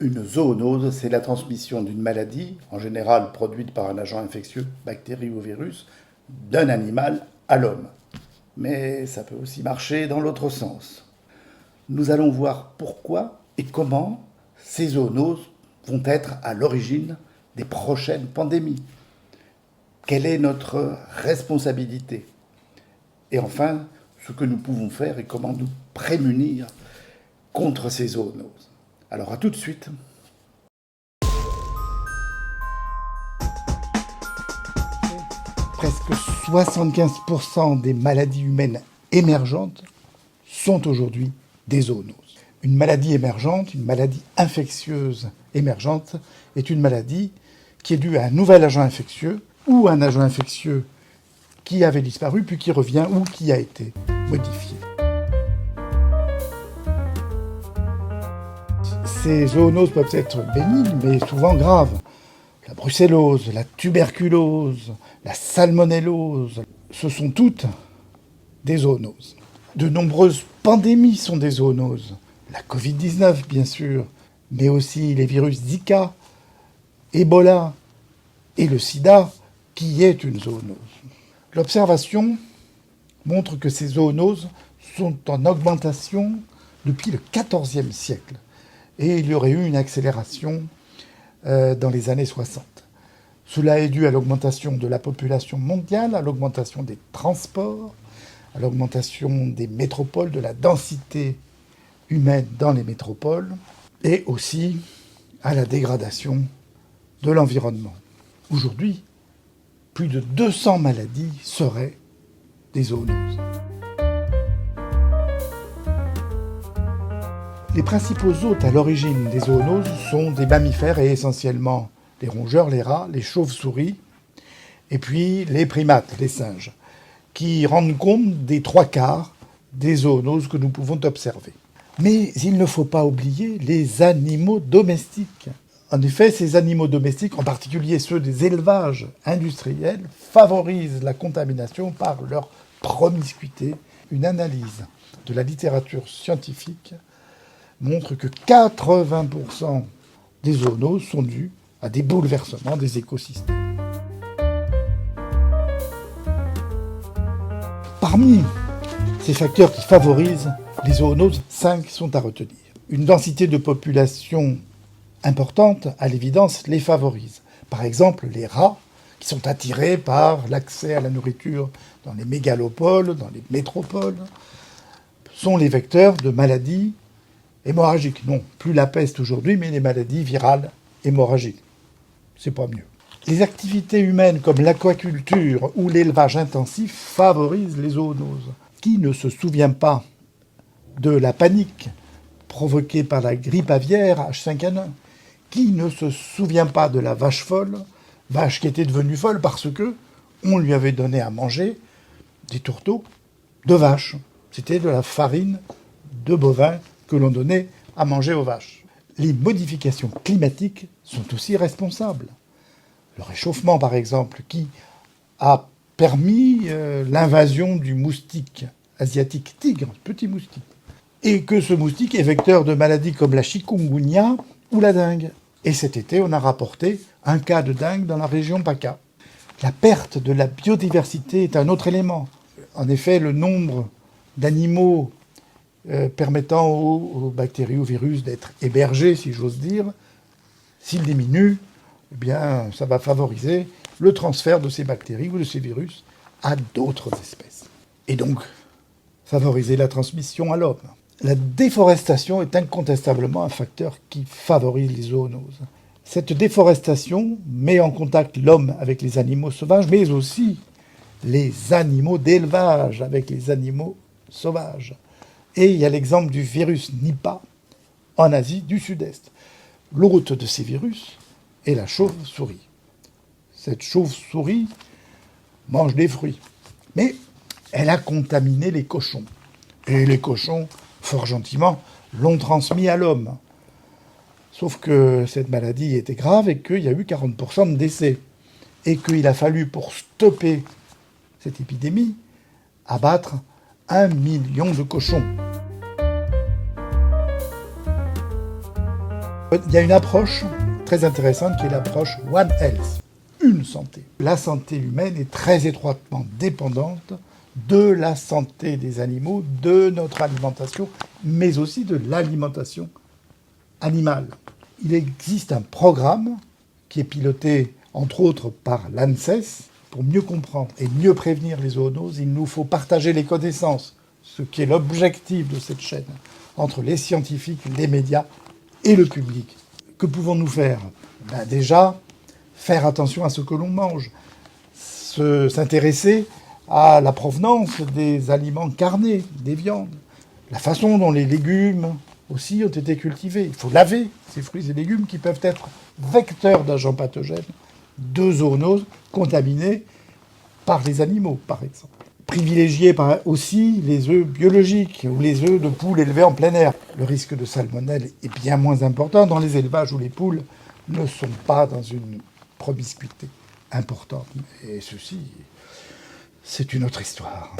Une zoonose, c'est la transmission d'une maladie, en général produite par un agent infectieux, bactérie ou virus, d'un animal à l'homme. Mais ça peut aussi marcher dans l'autre sens. Nous allons voir pourquoi et comment ces zoonoses vont être à l'origine des prochaines pandémies. Quelle est notre responsabilité? Et enfin, ce que nous pouvons faire et comment nous prémunir contre ces zoonoses. Alors à tout de suite. Presque 75% des maladies humaines émergentes sont aujourd'hui des zoonoses. Une maladie émergente, une maladie infectieuse émergente, est une maladie qui est due à un nouvel agent infectieux ou un agent infectieux qui avait disparu puis qui revient ou qui a été modifié. Ces zoonoses peuvent être bénignes, mais souvent graves. La brucellose, la tuberculose, la salmonellose, ce sont toutes des zoonoses. De nombreuses pandémies sont des zoonoses. La Covid-19, bien sûr, mais aussi les virus Zika, Ebola et le sida, qui est une zoonose. L'observation montre que ces zoonoses sont en augmentation depuis le XIVe siècle. Et il y aurait eu une accélération dans les années 60. Cela est dû à l'augmentation de la population mondiale, à l'augmentation des transports, à l'augmentation des métropoles, de la densité humaine dans les métropoles, et aussi à la dégradation de l'environnement. Aujourd'hui, plus de 200 maladies seraient des zoonoses. Les principaux hôtes à l'origine des zoonoses sont des mammifères et essentiellement les rongeurs, les rats, les chauves-souris et puis les primates, les singes, qui rendent compte des 3/4 des zoonoses que nous pouvons observer. Mais il ne faut pas oublier les animaux domestiques. En effet, ces animaux domestiques, en particulier ceux des élevages industriels, favorisent la contamination par leur promiscuité. Une analyse de la littérature scientifique montre que 80% des zoonoses sont dues à des bouleversements des écosystèmes. Parmi ces facteurs qui favorisent les zoonoses, 5 sont à retenir. Une densité de population importante, à l'évidence, les favorise. Par exemple, les rats, qui sont attirés par l'accès à la nourriture dans les mégalopoles, dans les métropoles, sont les vecteurs de maladies hémorragiques. Non, plus la peste aujourd'hui, mais les maladies virales hémorragiques. C'est pas mieux. Les activités humaines comme l'aquaculture ou l'élevage intensif favorisent les zoonoses. Qui ne se souvient pas de la panique provoquée par la grippe aviaire H5N1? Qui ne se souvient pas de la vache folle, vache qui était devenue folle parce que on lui avait donné à manger des tourteaux de vache. C'était de la farine de bovin que l'on donnait à manger aux vaches. Les modifications climatiques sont aussi responsables. Le réchauffement, par exemple, qui a permis l'invasion du moustique asiatique tigre, petit moustique, et que ce moustique est vecteur de maladies comme la chikungunya ou la dengue. Et cet été, on a rapporté un cas de dengue dans la région PACA. La perte de la biodiversité est un autre élément. En effet, le nombre d'animaux permettant aux bactéries, aux virus d'être hébergés, si j'ose dire, s'il diminue, eh bien, ça va favoriser le transfert de ces bactéries ou de ces virus à d'autres espèces. Et donc, favoriser la transmission à l'homme. La déforestation est incontestablement un facteur qui favorise les zoonoses. Cette déforestation met en contact l'homme avec les animaux sauvages, mais aussi les animaux d'élevage avec les animaux sauvages. Et il y a l'exemple du virus Nipah en Asie du Sud-Est. L'hôte de ces virus est la chauve-souris. Cette chauve-souris mange des fruits, mais elle a contaminé les cochons. Et les cochons, fort gentiment, l'ont transmis à l'homme. Sauf que cette maladie était grave et qu'il y a eu 40% de décès. Et qu'il a fallu, pour stopper cette épidémie, abattre 1 million de cochons. Il y a une approche très intéressante qui est l'approche One Health, une santé. La santé humaine est très étroitement dépendante de la santé des animaux, de notre alimentation, mais aussi de l'alimentation animale. Il existe un programme qui est piloté, entre autres, par l'ANSES. Pour mieux comprendre et mieux prévenir les zoonoses, il nous faut partager les connaissances, ce qui est l'objectif de cette chaîne, entre les scientifiques, les médias et le public. Que pouvons-nous faire ? Déjà, faire attention à ce que l'on mange, s'intéresser à la provenance des aliments carnés, des viandes, la façon dont les légumes aussi ont été cultivés. Il faut laver ces fruits et légumes qui peuvent être vecteurs d'agents pathogènes, de zoonoses contaminés par les animaux, par exemple. Privilégier aussi les œufs biologiques ou les œufs de poules élevés en plein air. Le risque de salmonelle est bien moins important dans les élevages où les poules ne sont pas dans une promiscuité importante. Et ceci, c'est une autre histoire.